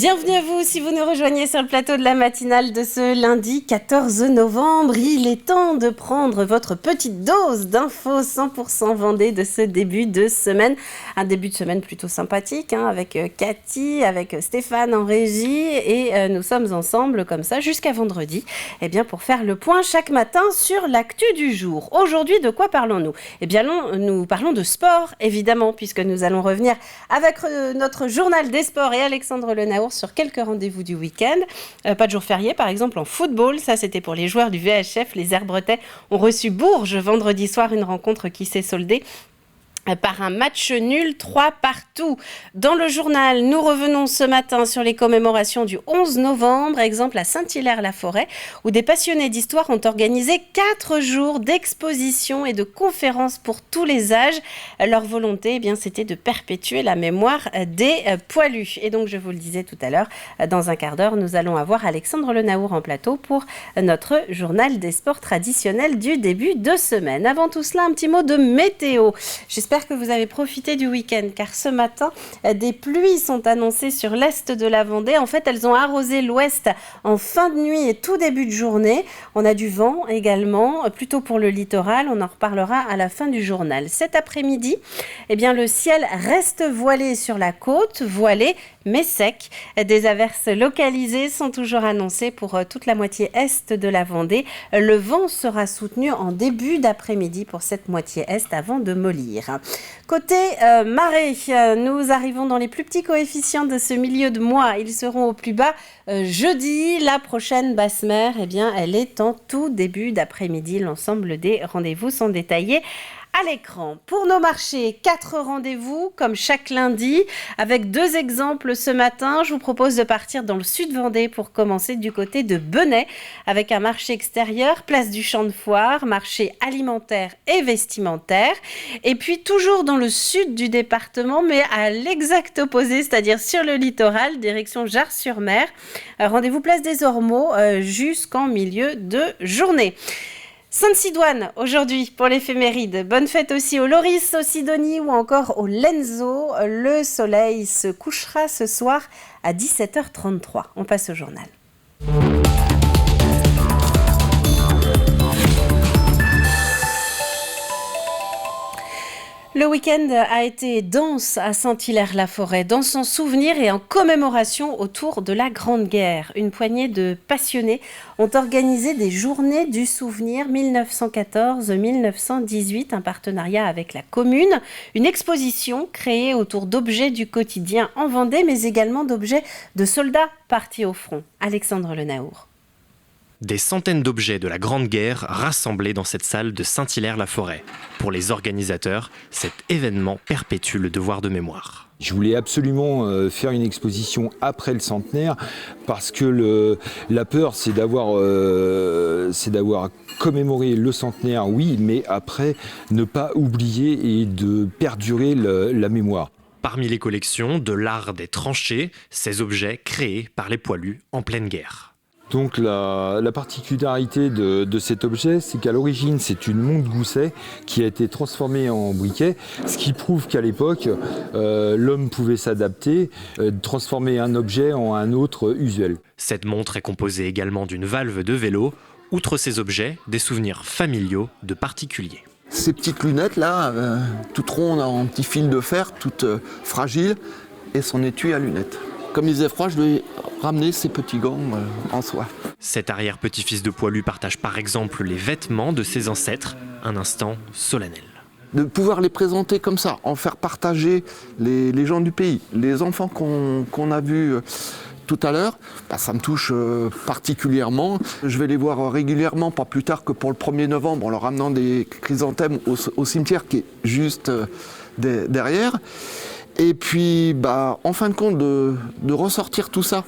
Bienvenue à vous si vous nous rejoignez sur le plateau de la matinale de ce lundi 14 novembre. Il est temps de prendre votre petite dose d'infos 100% Vendée de ce début de semaine. Un début de semaine plutôt sympathique avec Cathy, avec Stéphane en régie et nous sommes ensemble comme ça jusqu'à vendredi pour faire le point chaque matin sur l'actu du jour. Aujourd'hui, de quoi parlons-nous ? Nous parlons de sport évidemment puisque nous allons revenir avec notre journal des sports et Alexandre Lenaour sur quelques rendez-vous du week-end. Pas de jour férié, par exemple en football. Ça, c'était pour les joueurs du VHF. Les Herbretais ont reçu Bourges vendredi soir, une rencontre qui s'est soldée par un match nul 3-3. Dans le journal, nous revenons ce matin sur les commémorations du 11 novembre, exemple à Saint-Hilaire-la-Forêt, où des passionnés d'histoire ont organisé 4 jours d'exposition et de conférences pour tous les âges. Leur volonté, c'était de perpétuer la mémoire des poilus. Et donc, je vous le disais tout à l'heure, dans un quart d'heure, nous allons avoir Alexandre Lenaour en plateau pour notre journal des sports traditionnels du début de semaine. Avant tout cela, un petit mot de météo. J'espère que vous avez profité du week-end car ce matin, des pluies sont annoncées sur l'est de la Vendée. En fait, elles ont arrosé l'ouest en fin de nuit et tout début de journée. On a du vent également, plutôt pour le littoral. On en reparlera à la fin du journal. Cet après-midi, le ciel reste voilé sur la côte, voilé mais sec. Des averses localisées sont toujours annoncées pour toute la moitié est de la Vendée. Le vent sera soutenu en début d'après-midi pour cette moitié est avant de mollir. Côté marée, nous arrivons dans les plus petits coefficients de ce milieu de mois. Ils seront au plus bas jeudi. La prochaine basse mer, elle est en tout début d'après-midi. L'ensemble des rendez-vous sont détaillés à l'écran. Pour nos marchés, 4 rendez-vous comme chaque lundi avec 2 exemples ce matin. Je vous propose de partir dans le sud Vendée pour commencer du côté de Benay avec un marché extérieur, place du Champ de Foire, marché alimentaire et vestimentaire. Et puis toujours dans le sud du département mais à l'exact opposé, c'est-à-dire sur le littoral, direction Jars-sur-Mer. Rendez-vous place des Ormeaux jusqu'en milieu de journée. Sainte-Sidoine aujourd'hui pour l'éphéméride. Bonne fête aussi au Loris, au Sidonie ou encore au Lenzo. Le soleil se couchera ce soir à 17h33. On passe au journal. Le week-end a été dense à Saint-Hilaire-la-Forêt, dans son souvenir et en commémoration autour de la Grande Guerre. Une poignée de passionnés ont organisé des journées du souvenir 1914-1918, un partenariat avec la commune, une exposition créée autour d'objets du quotidien en Vendée, mais également d'objets de soldats partis au front. Alexandre Lenaour. Des centaines d'objets de la Grande Guerre rassemblés dans cette salle de Saint-Hilaire-la-Forêt. Pour les organisateurs, cet événement perpétue le devoir de mémoire. Je voulais absolument faire une exposition après le centenaire parce que la peur, c'est d'avoir commémoré le centenaire, oui, mais après, ne pas oublier et de perdurer la mémoire. Parmi les collections de l'art des tranchées, ces objets créés par les poilus en pleine guerre. Donc la particularité de cet objet, c'est qu'à l'origine, c'est une montre-gousset qui a été transformée en briquet, ce qui prouve qu'à l'époque, l'homme pouvait s'adapter, transformer un objet en un autre usuel. Cette montre est composée également d'une valve de vélo. Outre ces objets, des souvenirs familiaux de particuliers. Ces petites lunettes là, toutes rondes en petit fil de fer, toutes fragiles, et son étui à lunettes. Comme il faisait froid, je lui ai ramené ces petits gants en soie. Cet arrière-petit-fils de poilu partage par exemple les vêtements de ses ancêtres, un instant solennel. De pouvoir les présenter comme ça, en faire partager les gens du pays, les enfants qu'on a vus tout à l'heure, ça me touche particulièrement. Je vais les voir régulièrement, pas plus tard que pour le 1er novembre, en leur ramenant des chrysanthèmes au cimetière qui est juste derrière. Et puis, en fin de compte, de ressortir tout ça,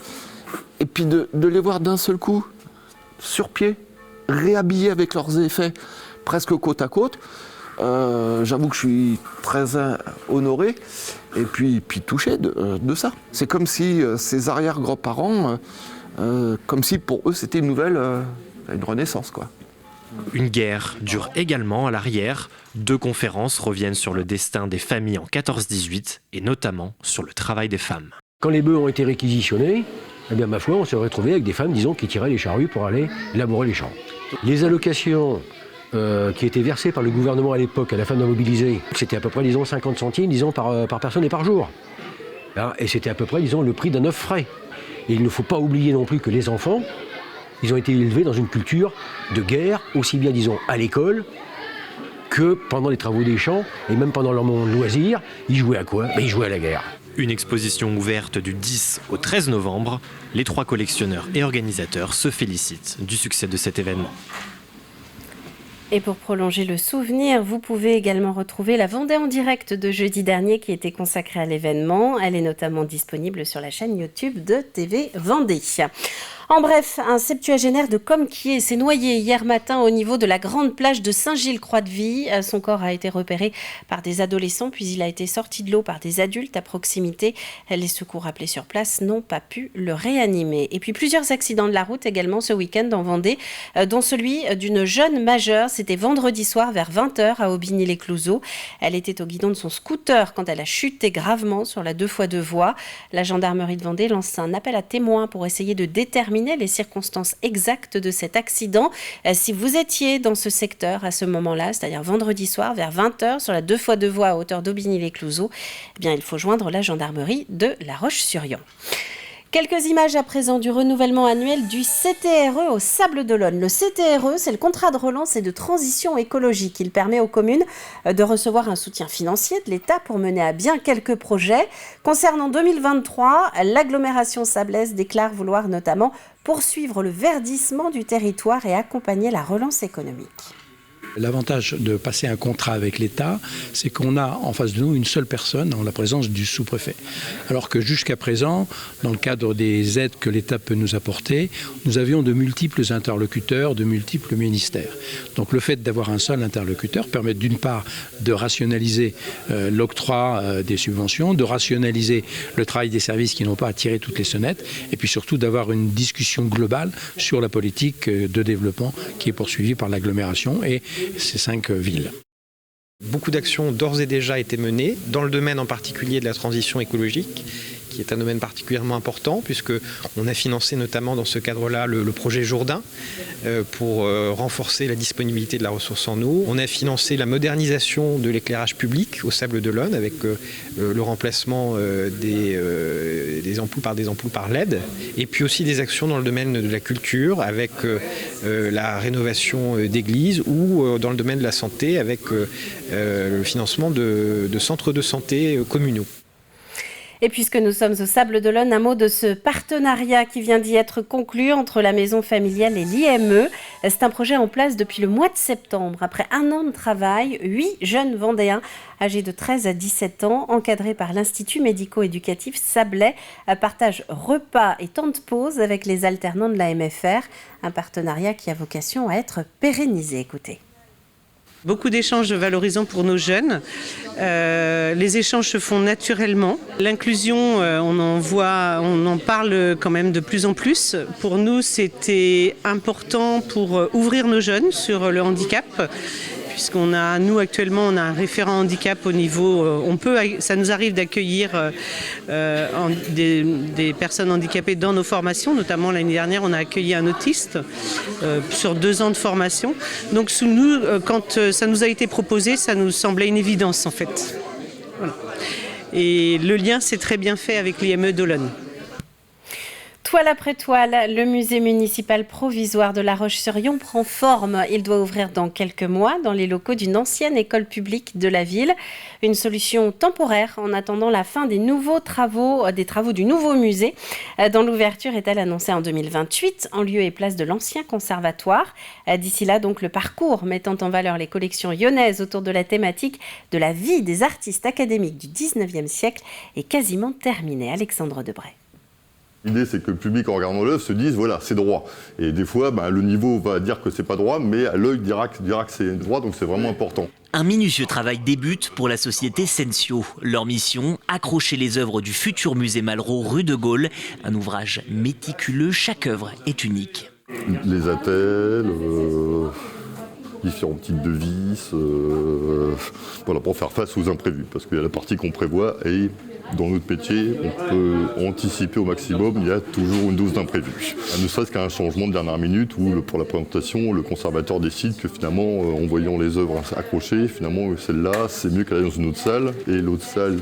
et puis de les voir d'un seul coup, sur pied, réhabillés avec leurs effets, presque côte à côte. J'avoue que je suis très honoré, et puis touché de ça. C'est comme si ces arrière-grands-parents, comme si pour eux c'était une renaissance, quoi. Une guerre dure également à l'arrière. 2 conférences reviennent sur le destin des familles en 14-18 et notamment sur le travail des femmes. Quand les bœufs ont été réquisitionnés, eh bien, ma foi, on s'est retrouvé avec des femmes, disons, qui tiraient les charrues pour aller labourer les champs. Les allocations qui étaient versées par le gouvernement à l'époque à la femme non mobilisée, c'était à peu près, disons, 50 centimes, disons, par personne et par jour. Et c'était à peu près, disons, le prix d'un œuf frais. Et il ne faut pas oublier non plus que les enfants, ils ont été élevés dans une culture de guerre, aussi bien, disons, à l'école que pendant les travaux des champs, et même pendant leur moment de loisir. Ils jouaient à quoi ? Ils jouaient à la guerre. Une exposition ouverte du 10 au 13 novembre. Les 3 collectionneurs et organisateurs se félicitent du succès de cet événement. Et pour prolonger le souvenir, vous pouvez également retrouver la Vendée en direct de jeudi dernier qui était consacrée à l'événement. Elle est notamment disponible sur la chaîne YouTube de TV Vendée. En bref, un septuagénaire de Comquier s'est noyé hier matin au niveau de la grande plage de Saint-Gilles-Croix-de-Vie. Son corps a été repéré par des adolescents, puis il a été sorti de l'eau par des adultes à proximité. Les secours appelés sur place n'ont pas pu le réanimer. Et puis plusieurs accidents de la route également ce week-end en Vendée, dont celui d'une jeune majeure. C'était vendredi soir vers 20h à Aubigny-les-Clouseaux. Elle était au guidon de son scooter quand elle a chuté gravement sur la 2x2 voies. La gendarmerie de Vendée lance un appel à témoins pour essayer de déterminer les circonstances exactes de cet accident. Si vous étiez dans ce secteur à ce moment-là, c'est-à-dire vendredi soir vers 20h sur la 2x2 voies à hauteur d'Aubigny-les-Clouseaux, eh bien, il faut joindre la gendarmerie de La Roche-sur-Yon. Quelques images à présent du renouvellement annuel du CTRE au Sables d'Olonne. Le CTRE, c'est le contrat de relance et de transition écologique. Il permet aux communes de recevoir un soutien financier de l'État pour mener à bien quelques projets. Concernant 2023, l'agglomération sablaise déclare vouloir notamment poursuivre le verdissement du territoire et accompagner la relance économique. L'avantage de passer un contrat avec l'État, c'est qu'on a en face de nous une seule personne en la présence du sous-préfet. Alors que jusqu'à présent, dans le cadre des aides que l'État peut nous apporter, nous avions de multiples interlocuteurs, de multiples ministères. Donc le fait d'avoir un seul interlocuteur permet d'une part de rationaliser l'octroi des subventions, de rationaliser le travail des services qui n'ont pas à tirer toutes les sonnettes, et puis surtout d'avoir une discussion globale sur la politique de développement qui est poursuivie par l'agglomération et ces 5 villes. Beaucoup d'actions ont d'ores et déjà été menées, dans le domaine en particulier de la transition écologique, qui est un domaine particulièrement important, puisqu'on a financé notamment dans ce cadre-là le projet Jourdain pour renforcer la disponibilité de la ressource en eau. On a financé la modernisation de l'éclairage public au Sables d'Olonne avec le remplacement des ampoules par LED, et puis aussi des actions dans le domaine de la culture avec la rénovation d'églises ou dans le domaine de la santé avec le financement de centres de santé communaux. Et puisque nous sommes au Sables d'Olonne, un mot de ce partenariat qui vient d'y être conclu entre la maison familiale et l'IME. C'est un projet en place depuis le mois de septembre. Après un an de travail, 8 jeunes Vendéens âgés de 13 à 17 ans, encadrés par l'Institut médico-éducatif Sablais, partagent repas et temps de pause avec les alternants de la MFR. Un partenariat qui a vocation à être pérennisé. Écoutez. Beaucoup d'échanges valorisants pour nos jeunes. Les échanges se font naturellement. L'inclusion, on en parle quand même de plus en plus. Pour nous, c'était important pour ouvrir nos jeunes sur le handicap. Puisqu'on a, nous actuellement, on a un référent handicap au niveau, ça nous arrive d'accueillir des personnes handicapées dans nos formations. Notamment l'année dernière, on a accueilli un autiste sur 2 ans de formation. Donc nous, quand ça nous a été proposé, ça nous semblait une évidence en fait. Voilà. Et le lien s'est très bien fait avec l'IME d'Olonne. Toile après toile, le musée municipal provisoire de La Roche-sur-Yon prend forme. Il doit ouvrir dans quelques mois dans les locaux d'une ancienne école publique de la ville. Une solution temporaire en attendant la fin des travaux du nouveau musée, dont l'ouverture est-elle annoncée en 2028 en lieu et place de l'ancien conservatoire. D'ici là, donc, le parcours mettant en valeur les collections lyonnaises autour de la thématique de la vie des artistes académiques du 19e siècle est quasiment terminé. Alexandre Debray. L'idée, c'est que le public, en regardant l'œuvre, se dise, voilà, c'est droit. Et des fois, le niveau va dire que c'est pas droit, mais à l'œil dira que c'est droit, donc c'est vraiment important. Un minutieux travail débute pour la société Sensio. Leur mission, accrocher les œuvres du futur musée Malraux rue de Gaulle. Un ouvrage méticuleux, chaque œuvre est unique. Les attelles, différents types de vis, voilà, pour faire face aux imprévus, parce qu'il y a la partie qu'on prévoit et dans notre métier, on peut anticiper au maximum, il y a toujours une dose d'imprévu. Ne serait-ce qu'un changement de dernière minute où, pour la présentation, le conservateur décide que finalement, en voyant les œuvres accrochées, finalement, celle-là, c'est mieux qu'elle aille dans une autre salle, et l'autre salle,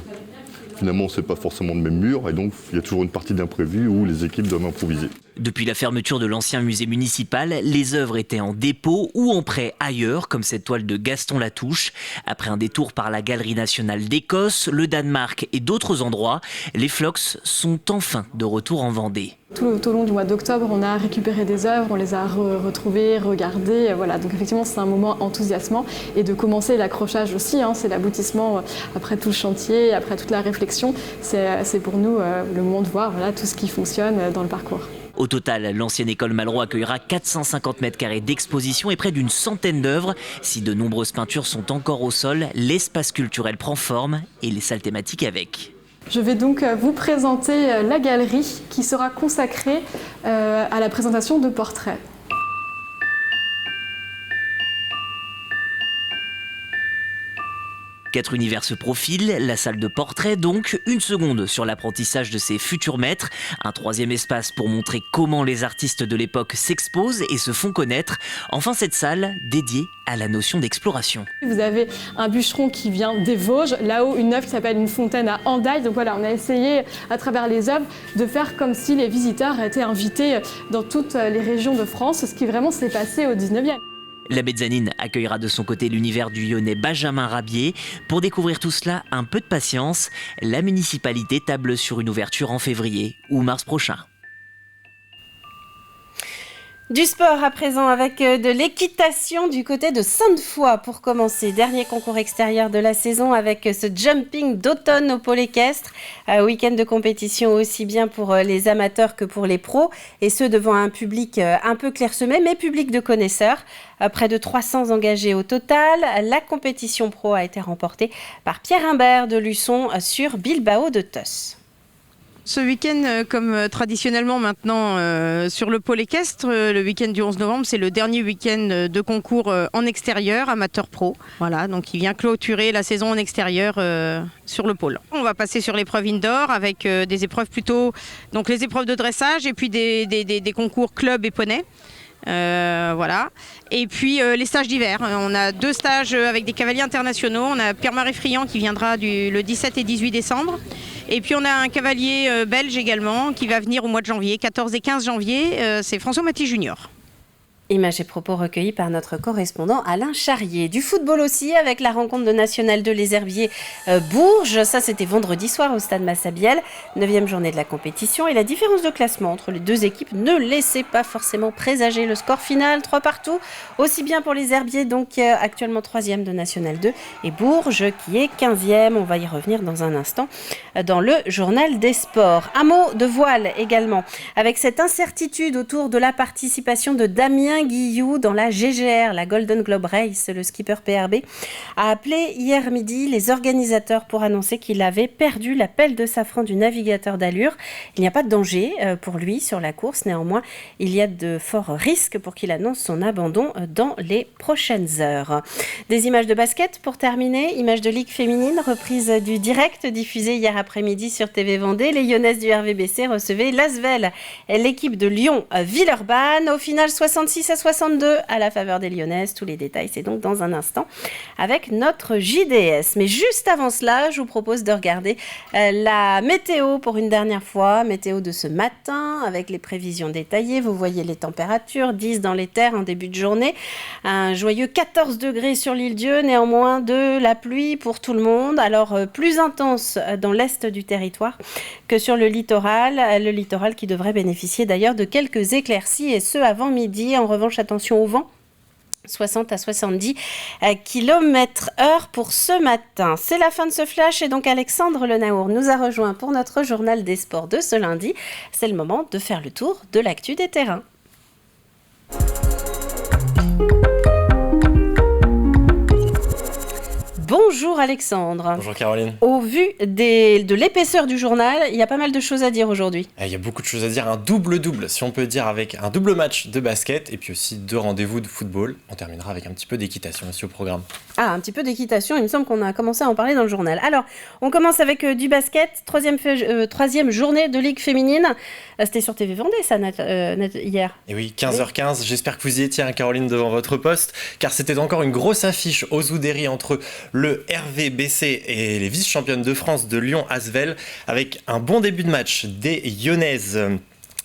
finalement, c'est pas forcément le même mur, et donc il y a toujours une partie d'imprévu où les équipes doivent improviser. Depuis la fermeture de l'ancien musée municipal, les œuvres étaient en dépôt ou en prêt ailleurs, comme cette toile de Gaston Latouche. Après un détour par la Galerie nationale d'Écosse, le Danemark et d'autres endroits, les Flox sont enfin de retour en Vendée. Tout au long du mois d'octobre, on a récupéré des œuvres, on les a retrouvées, regardées. Voilà. Donc effectivement, c'est un moment enthousiasmant. Et de commencer l'accrochage aussi, c'est l'aboutissement après tout le chantier, après toute la réflexion. C'est pour nous le moment de voir tout ce qui fonctionne dans le parcours. Au total, l'ancienne école Malraux accueillera 450 mètres carrés d'exposition et près d'une centaine d'œuvres. Si de nombreuses peintures sont encore au sol, l'espace culturel prend forme et les salles thématiques avec. Je vais donc vous présenter la galerie qui sera consacrée à la présentation de portraits. 4 univers se profilent, la salle de portrait donc, une seconde sur l'apprentissage de ses futurs maîtres, un troisième espace pour montrer comment les artistes de l'époque s'exposent et se font connaître, enfin cette salle dédiée à la notion d'exploration. Vous avez un bûcheron qui vient des Vosges, là-haut une œuvre qui s'appelle une fontaine à Hendaye, donc voilà, on a essayé à travers les œuvres de faire comme si les visiteurs étaient invités dans toutes les régions de France, ce qui vraiment s'est passé au 19e. La mezzanine accueillera de son côté l'univers du Lyonnais Benjamin Rabier. Pour découvrir tout cela, un peu de patience. La municipalité table sur une ouverture en février ou mars prochain. Du sport à présent avec de l'équitation du côté de Sainte-Foy pour commencer. Dernier concours extérieur de la saison avec ce jumping d'automne au pôle équestre. Week-end de compétition aussi bien pour les amateurs que pour les pros et ce devant un public un peu clairsemé mais public de connaisseurs. Près de 300 engagés au total. La compétition pro a été remportée par Pierre Imbert de Luçon sur Bilbao de Tos. Ce week-end, comme traditionnellement maintenant sur le pôle équestre, le week-end du 11 novembre, c'est le dernier week-end de concours en extérieur, amateur pro. Voilà, donc il vient clôturer la saison en extérieur sur le pôle. On va passer sur l'épreuve indoor avec des épreuves plutôt, donc les épreuves de dressage et puis des concours club et poney. Voilà. Et puis les stages d'hiver. On a 2 stages avec des cavaliers internationaux. On a Pierre-Marie Friand qui viendra le 17 et 18 décembre. Et puis on a un cavalier belge également qui va venir au mois de janvier, 14 et 15 janvier. C'est François Maty Junior. Images et propos recueillis par notre correspondant Alain Charrier. Du football aussi avec la rencontre de National 2 Les Herbiers Bourges. Ça c'était vendredi soir au stade Massabielle. 9e journée de la compétition et la différence de classement entre les deux équipes ne laissait pas forcément présager le score final. 3 partout. Aussi bien pour les Herbiers donc actuellement 3e de National 2 et Bourges qui est 15e. On va y revenir dans un instant dans le journal des sports. Un mot de voile également avec cette incertitude autour de la participation de Damien Guillou dans la GGR, la Golden Globe Race. Le skipper PRB a appelé hier midi les organisateurs pour annoncer qu'il avait perdu la pelle de safran du navigateur d'allure. Il n'y a pas de danger pour lui sur la course. Néanmoins, il y a de forts risques pour qu'il annonce son abandon dans les prochaines heures. Des images de basket pour terminer. Images de Ligue féminine, reprise du direct diffusé hier après-midi sur TV Vendée. Les Lyonnaises du RVBC recevaient l'Asvel, l'équipe de Lyon Villeurbanne. Au final, 66 à 62 à la faveur des Lyonnaises. Tous les détails, c'est donc dans un instant avec notre JDS. Mais juste avant cela, je vous propose de regarder la météo pour une dernière fois. Météo de ce matin avec les prévisions détaillées. Vous voyez les températures, 10 dans les terres en début de journée. Un joyeux 14 degrés sur l'Île-Dieu, néanmoins de la pluie pour tout le monde. Alors plus intense dans l'est du territoire que sur le littoral qui devrait bénéficier d'ailleurs de quelques éclaircies et ce avant midi. En revanche, attention au vent. 60 à 70 km/h pour ce matin. C'est la fin de ce flash et donc Alexandre Lenaour nous a rejoint pour notre journal des sports de ce lundi. C'est le moment de faire le tour de l'actu des terrains. Bonjour Alexandre. Bonjour Caroline. Au vu de l'épaisseur du journal, il y a pas mal de choses à dire aujourd'hui. Il y a beaucoup de choses à dire, un double-double, si on peut dire, avec un double match de basket et puis aussi 2 rendez-vous de football. On terminera avec un petit peu d'équitation aussi au programme. Ah, un petit peu d'équitation, il me semble qu'on a commencé à en parler dans le journal. Alors, on commence avec du basket, troisième journée de Ligue féminine. C'était sur TV Vendée ça, hier. Et oui, 15h15, j'espère que vous y étiez, Caroline, devant votre poste, car c'était encore une grosse affiche aux Oudéry entre le RVBC et les vice-championnes de France de Lyon-Asvel, avec un bon début de match des Lyonnaises.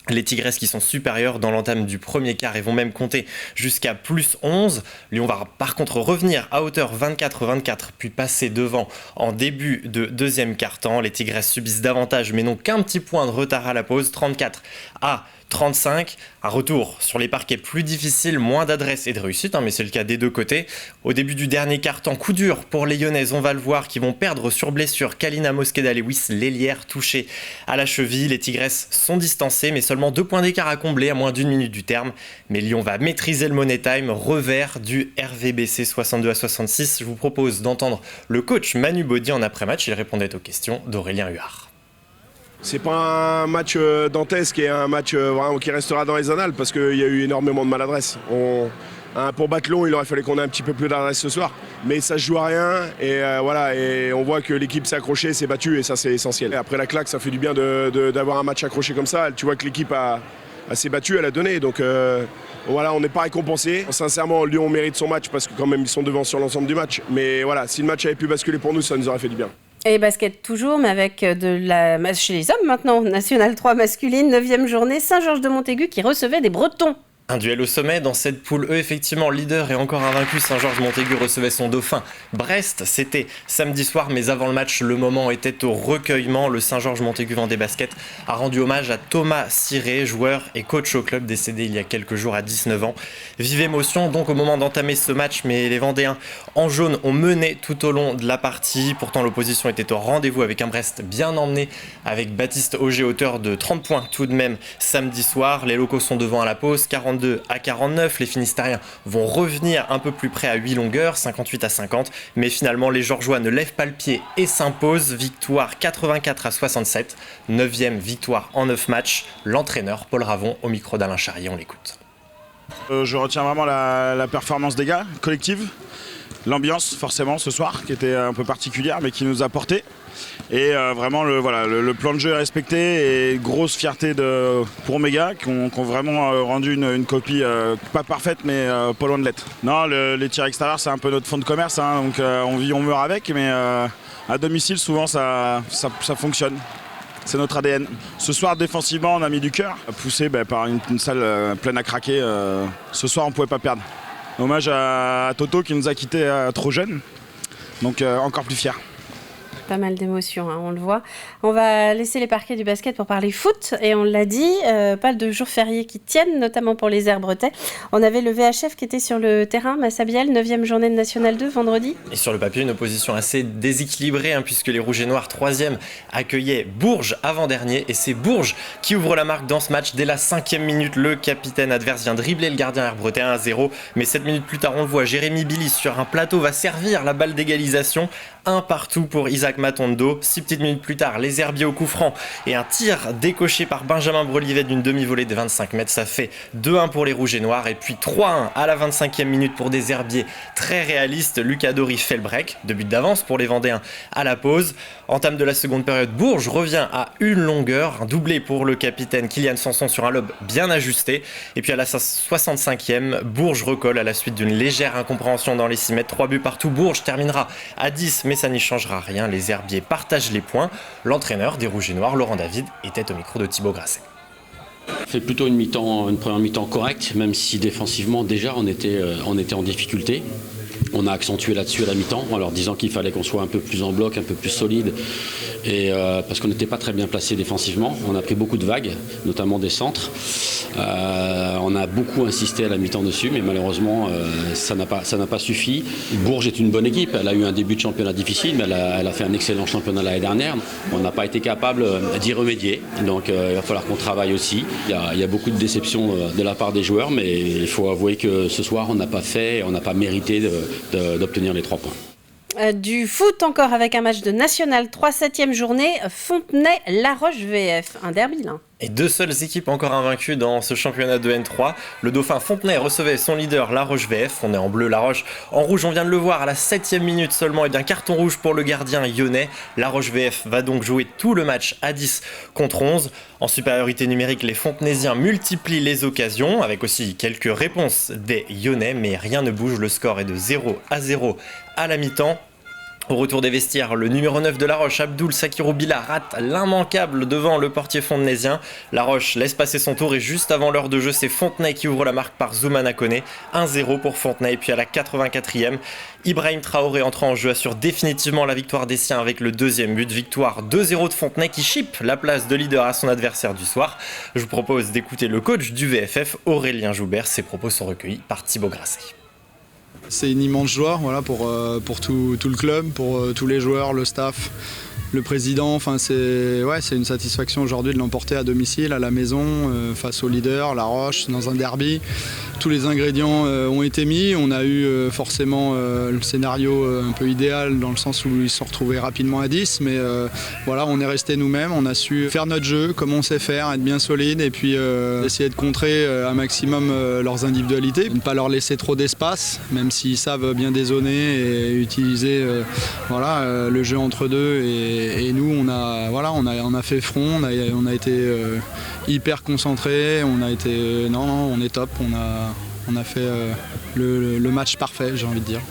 Les Tigresses qui sont supérieures dans l'entame du premier quart et vont même compter jusqu'à plus 11. Lyon va par contre revenir à hauteur 24-24 puis passer devant en début de deuxième quart-temps. Les Tigresses subissent davantage mais n'ont qu'un petit point de retard à la pause, 34-35. Un retour sur les parquets plus difficiles, moins d'adresse et de réussite, mais c'est le cas des deux côtés. Au début du dernier quart-temps, coup dur pour les Lyonnaises, on va le voir, qui vont perdre sur blessure Kalina Mosqueda-Lewis, l'ailière touchée à la cheville. Les Tigresses sont distancées, mais seulement 2 points d'écart à combler à moins d'1 minute du terme. Mais Lyon va maîtriser le money time, revers du RVBC 62-66. Je vous propose d'entendre le coach Manu Baudy en après-match. Il répondait aux questions d'Aurélien Huard. C'est pas un match dantesque et un match vraiment qui restera dans les annales parce qu'il y a eu énormément de maladresse. Pour battre Lyon, il aurait fallu qu'on ait un petit peu plus d'adresse ce soir. Mais ça se joue à rien et voilà. Et on voit que l'équipe s'est accrochée, s'est battue et ça c'est essentiel. Et après la claque, ça fait du bien d'avoir un match accroché comme ça. Tu vois que l'équipe s'est battue, elle a donné. Donc voilà, on n'est pas récompensé. Sincèrement, Lyon mérite son match parce que quand même ils sont devant sur l'ensemble du match. Mais voilà, si le match avait pu basculer pour nous, ça nous aurait fait du bien. Et basket toujours, mais avec chez les hommes maintenant, National 3 masculine, 9e journée, Saint-Georges-de-Montaigu qui recevait des Bretons. Un duel au sommet dans cette poule E, effectivement, leader et encore invaincu, Saint-Georges-Montaigu recevait son dauphin Brest. C'était samedi soir, mais avant le match, le moment était au recueillement. Le Saint-Georges-Montaigu Vendée Basket a rendu hommage à Thomas Ciré, joueur et coach au club décédé il y a quelques jours à 19 ans. Vive émotion donc au moment d'entamer ce match, mais les Vendéens en jaune ont mené tout au long de la partie. Pourtant, l'opposition était au rendez-vous avec un Brest bien emmené, avec Baptiste Auger, auteur de 30 points tout de même samedi soir. Les locaux sont devant à la pause, 42-49, les Finistériens vont revenir un peu plus près à 8 longueurs, 58-50, mais finalement les Georgeois ne lèvent pas le pied et s'imposent, victoire 84-67, 9e victoire en 9 matchs. L'entraîneur Paul Ravon au micro d'Alain Charrier, on l'écoute. Je retiens vraiment la performance des gars, collective, l'ambiance forcément ce soir qui était un peu particulière mais qui nous a porté. Et vraiment le plan de jeu est respecté et grosse fierté pour mes gars qui ont vraiment rendu une copie pas parfaite mais pas loin de l'être. Non, les tirs extérieurs c'est un peu notre fond de commerce, donc on vit, on meurt avec, mais à domicile souvent ça fonctionne. C'est notre ADN. Ce soir défensivement on a mis du cœur, poussé par une salle pleine à craquer. Ce soir on ne pouvait pas perdre. Hommage à Toto qui nous a quittés trop jeunes, donc encore plus fiers. Pas mal d'émotions, on le voit. On va laisser les parquets du basket pour parler foot. Et on l'a dit, pas de jours fériés qui tiennent, notamment pour les Herbretais. On avait le VHF qui était sur le terrain, Massabielle, 9e journée de National 2, vendredi. Et sur le papier, une opposition assez déséquilibrée, puisque les Rouges et Noirs, 3e, accueillaient Bourges avant-dernier. Et c'est Bourges qui ouvre la marque dans ce match. Dès la 5e minute, le capitaine adverse vient dribbler le gardien Herbretais 1-0. Mais 7 minutes plus tard, on le voit, Jérémy Billy sur un plateau va servir la balle d'égalisation. Un partout pour Isaac Matondo. 6 petites minutes plus tard, les Herbiers au coup franc et un tir décoché par Benjamin Brelivet d'une demi-volée de 25 mètres. Ça fait 2-1 pour les Rouges et Noirs et puis 3-1 à la 25e minute pour des Herbiers très réalistes. Lucas Dory fait le break. 2 buts d'avance pour les Vendéens à la pause. Entame de la seconde période, Bourges revient à une longueur. Un doublé pour le capitaine Kylian Sanson sur un lob bien ajusté. Et puis à la 65e, Bourges recolle à la suite d'une légère incompréhension dans les 6 mètres. 3 buts partout. Bourges terminera à 10, mais ça n'y changera rien. Les Herbiers partagent les points. L'entraîneur des Rouges et Noirs, Laurent David, était au micro de Thibaut Grasset. C'est plutôt une première mi-temps correcte, même si défensivement déjà on était en difficulté. On a accentué là-dessus à la mi-temps en leur disant qu'il fallait qu'on soit un peu plus en bloc, un peu plus solide, et parce qu'on n'était pas très bien placé défensivement. On a pris beaucoup de vagues, notamment des centres. On a beaucoup insisté à la mi-temps dessus, mais malheureusement ça n'a pas suffi. Bourges est une bonne équipe, elle a eu un début de championnat difficile, mais elle a fait un excellent championnat l'année dernière. On n'a pas été capable d'y remédier, donc il va falloir qu'on travaille aussi. Il y a beaucoup de déceptions de la part des joueurs, mais il faut avouer que ce soir on n'a pas mérité d'obtenir les 3 points. Du foot encore avec un match de National 3, 7e journée, Fontenay-La Roche VF, un derby là. Et 2 seules équipes encore invaincues dans ce championnat de N3. Le Dauphin Fontenay recevait son leader La Roche VF. On est en bleu La Roche. En rouge, on vient de le voir à la 7e minute seulement. Et bien carton rouge pour le gardien lyonnais. La Roche VF va donc jouer tout le match à 10 contre 11. En supériorité numérique, les Fontenaisiens multiplient les occasions avec aussi quelques réponses des Lyonnais. Mais rien ne bouge. Le score est de 0-0 à la mi-temps. Au retour des vestiaires, le numéro 9 de La Roche, Abdoul Sakirou Bila, rate l'immanquable devant le portier fontenaisien. La Roche laisse passer son tour et juste avant l'heure de jeu, c'est Fontenay qui ouvre la marque par Zoumana Koné. 1-0 pour Fontenay. Et puis à la 84e, Ibrahim Traoré entrant en jeu assure définitivement la victoire des siens avec le 2e but. Victoire 2-0 de Fontenay qui chipe la place de leader à son adversaire du soir. Je vous propose d'écouter le coach du VFF, Aurélien Joubert. Ses propos sont recueillis par Thibaut Grasset. C'est une immense joie pour tout le club, pour tous les joueurs, le staff, le président. Enfin, c'est une satisfaction aujourd'hui de l'emporter à domicile, à la maison, face au leader, La Roche, dans un derby. Tous les ingrédients ont été mis. On a eu forcément le scénario un peu idéal dans le sens où ils se sont retrouvés rapidement à 10. Mais on est resté nous-mêmes. On a su faire notre jeu comme on sait faire, être bien solide et puis essayer de contrer un maximum leurs individualités. Ne pas leur laisser trop d'espace, même s'ils savent bien dézoner et utiliser le jeu entre deux. Et nous, on a fait front, on a été hyper concentrés, on est top, on a fait le match parfait, j'ai envie de dire.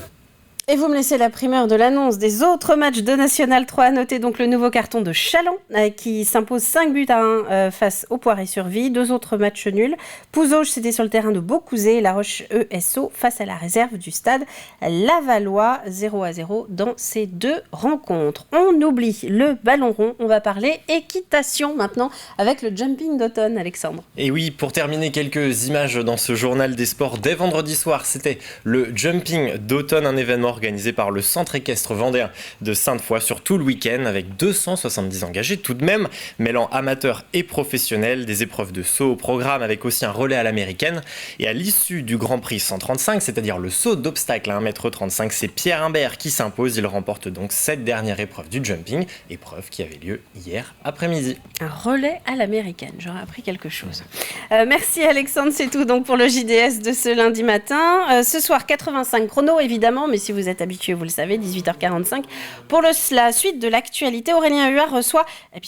Et vous me laissez la primeur de l'annonce des autres matchs de National 3. Notez donc le nouveau carton de Chalon qui s'impose 5-1 face au Poiré-sur-Vie. 2 autres matchs nuls. Pouzauges, c'était sur le terrain de Beaucouzé. La Roche ESO face à la réserve du stade Lavallois. 0-0 dans ces 2 rencontres. On oublie le ballon rond. On va parler équitation maintenant avec le jumping d'automne, Alexandre. Et oui, pour terminer, quelques images dans ce journal des sports. Dès vendredi soir, c'était le jumping d'automne, un événement organisé par le Centre équestre vendéen de Sainte-Foy sur tout le week-end avec 270 engagés tout de même, mêlant amateurs et professionnels, des épreuves de saut au programme avec aussi un relais à l'américaine. Et à l'issue du Grand Prix 135, c'est-à-dire le saut d'obstacle à 1m35, c'est Pierre Imbert qui s'impose. Il remporte donc cette dernière épreuve du jumping, épreuve qui avait lieu hier après-midi. Un relais à l'américaine, j'aurais appris quelque chose. Merci Alexandre, c'est tout donc pour le JDS de ce lundi matin. Ce soir 85 chrono évidemment, mais si vous êtes habitués, vous le savez, 18h45. Pour la suite de l'actualité, Aurélien Huard reçoit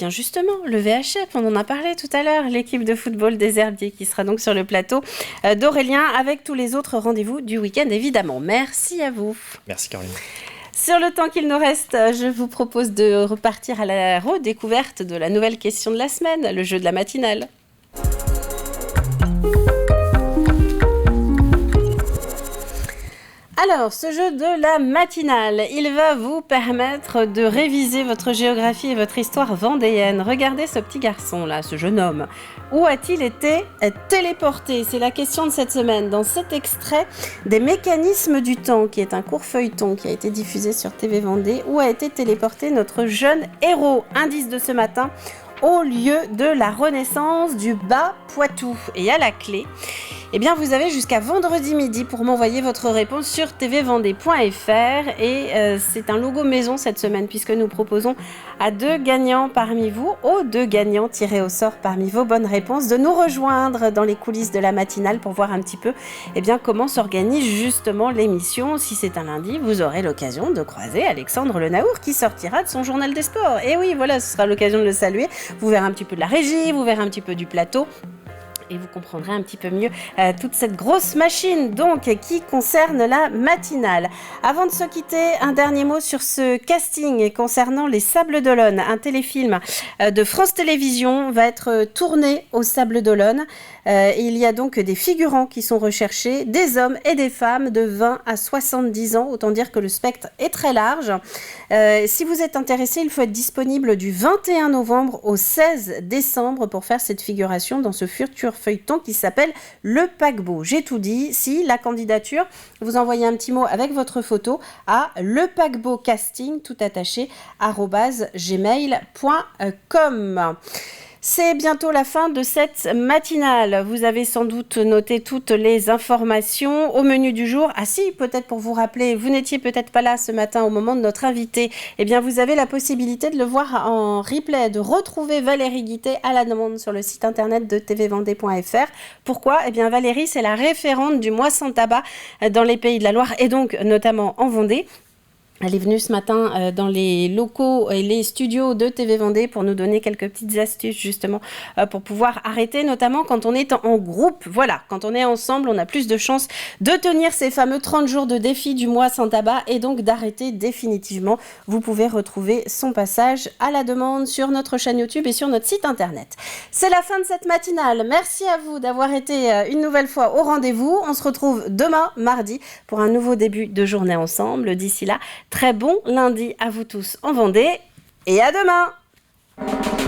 justement le VHF, on en a parlé tout à l'heure, l'équipe de football des Herbiers qui sera donc sur le plateau d'Aurélien avec tous les autres rendez-vous du week-end évidemment. Merci à vous. Merci Caroline. Sur le temps qu'il nous reste, je vous propose de repartir à la redécouverte de la nouvelle question de la semaine, le jeu de la matinale. Alors, ce jeu de la matinale, il va vous permettre de réviser votre géographie et votre histoire vendéenne. Regardez ce petit garçon-là, ce jeune homme. Où a-t-il été téléporté ? C'est la question de cette semaine. Dans cet extrait des Mécanismes du temps, qui est un court feuilleton qui a été diffusé sur TV Vendée, où a été téléporté notre jeune héros, indice de ce matin, au lieu de la renaissance du Bas-Poitou. Et à la clé, vous avez jusqu'à vendredi midi pour m'envoyer votre réponse sur tvvendée.fr et c'est un logo maison cette semaine puisque nous proposons à 2 gagnants parmi vous, aux 2 gagnants tirés au sort parmi vos bonnes réponses, de nous rejoindre dans les coulisses de la matinale pour voir un petit peu comment s'organise justement l'émission. Si c'est un lundi, vous aurez l'occasion de croiser Alexandre Le Naour qui sortira de son journal des sports. Et oui, voilà, ce sera l'occasion de le saluer. Vous verrez un petit peu de la régie, vous verrez un petit peu du plateau. Et vous comprendrez un petit peu mieux toute cette grosse machine donc qui concerne la matinale. Avant de se quitter, un dernier mot sur ce casting concernant les Sables d'Olonne. Un téléfilm de France Télévisions va être tourné aux Sables d'Olonne. Il y a donc des figurants qui sont recherchés, des hommes et des femmes de 20 à 70 ans. Autant dire que le spectre est très large. Si vous êtes intéressé, il faut être disponible du 21 novembre au 16 décembre pour faire cette figuration dans ce futur feuilleton qui s'appelle Le Paquebot. J'ai tout dit. Si la candidature, vous envoyez un petit mot avec votre photo à lepaquebotcasting tout attaché @gmail.com. C'est bientôt la fin de cette matinale. Vous avez sans doute noté toutes les informations au menu du jour. Ah si, peut-être pour vous rappeler, vous n'étiez peut-être pas là ce matin au moment de notre invité. Eh bien, vous avez la possibilité de le voir en replay, de retrouver Valérie Guittet à la demande sur le site internet de tvvendée.fr. Pourquoi ? Eh bien, Valérie, c'est la référente du mois sans tabac dans les Pays de la Loire et donc notamment en Vendée. Elle est venue ce matin dans les locaux et les studios de TV Vendée pour nous donner quelques petites astuces justement pour pouvoir arrêter, notamment quand on est en groupe. Voilà, quand on est ensemble, on a plus de chances de tenir ces fameux 30 jours de défi du mois sans tabac et donc d'arrêter définitivement. Vous pouvez retrouver son passage à la demande sur notre chaîne YouTube et sur notre site internet. C'est la fin de cette matinale. Merci à vous d'avoir été une nouvelle fois au rendez-vous. On se retrouve demain, mardi, pour un nouveau début de journée ensemble. D'ici là, très bon lundi à vous tous en Vendée et à demain!